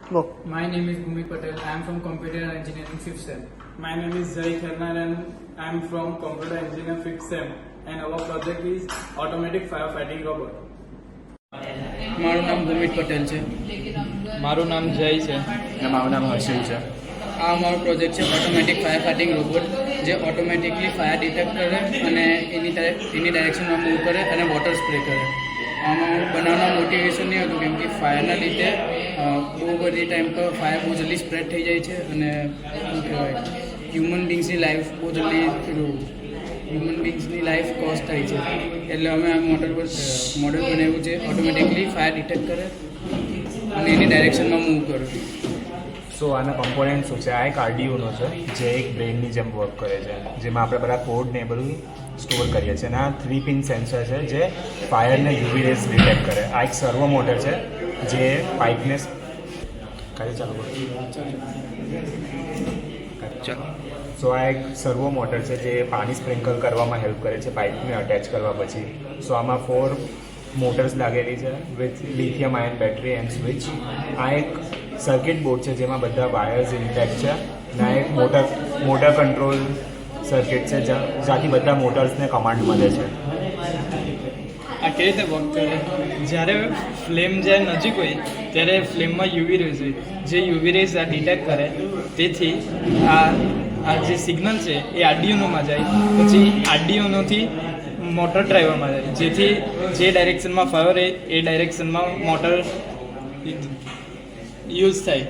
Go. My name is Bhumi Patel. I am from Computer Engineering 5th Sem. My name is Jai Khernan and I am from Computer Engineering 5th Sem. And our project is Automatic Firefighting Robot. મારું નામ ભૂમિત પટેલ છે. મારું નામ જય છે. મારું નામ હર્ષિલ છે. આ અમારો પ્રોજેક્ટ છે ઓટોમેટિક ફાયર ફાઇટિંગ રોબોટ, જે ઓટોમેટિકલી ફાયર ડિટેક્ટ કરે અને એની ડાયરેક્શનમાં મૂવ કરે અને વોટર સ્પ્રે કરે. આમાં બનાવવાનું મોટિવેશન નહીં હતું, કેમ કે ફાયરના લીધે બહુ બધી ટાઈમ પર ફાયર બહુ જલ્દી સ્પ્રેડ થઈ જાય છે અને શું કહેવાય, હ્યુમન બિંગ્સની લાઈફ બહુ જલ્દી કોસ્ટ થાય છે. એટલે અમે આ મોડલ બનાવ્યું છે, ઓટોમેટિકલી ફાયર ડિટેક્ટ કરે અને એની ડાયરેક્શનમાં મૂવ કરે. સો આના કમ્પોનન્ટ શું છે? આ એક આરડીઓનો છે, જે એક બ્રેનની જેમ વર્ક કરે છે, જેમાં આપણે બધા કોડ ને બધું સ્ટોર કરીએ છીએ. અને આ 3 પિન સેન્સર છે, જે ફાયરને યુવી રેઝ ડિટેક્ટ કરે. આ એક સર્વો મોટર છે, જે પાઇપને ચાલુ સો આ એક સર્વો મોટર છે, જે પાણી સ્પ્રિંકલ કરવામાં હેલ્પ કરે છે પાઇપને અટેચ કરવા પછી. સો આમાં 4 મોટર્સ લાગેલી છે with lithium ion battery and switch. આ એક સર્કિટ બોર્ડ છે, જેમાં બધા વાયર્સ ઇન્ટેક્ટ છે. અને આ એક મોટર કંટ્રોલ સર્કિટ છે, જ્યાંથી બધા મોટર્સને કમાન્ડ મળે છે. આ કેવી રીતે વર્ક કરે? જ્યારે ફ્લેમ જ્યારે નજીક હોય ત્યારે ફ્લેમમાં યુવી રેઝ હોય, જે યુવી રેઝ આ ડિટેક્ટ કરે. તેથી આ જે સિગ્નલ છે એ આરડીઓનોમાં જાય, પછી આરડીઓનોથી મોટર ડ્રાઈવરમાં જાય, જેથી જે ડાયરેક્શનમાં ફાયર હોય એ ડાયરેક્શનમાં મોટર યુઝ થાય.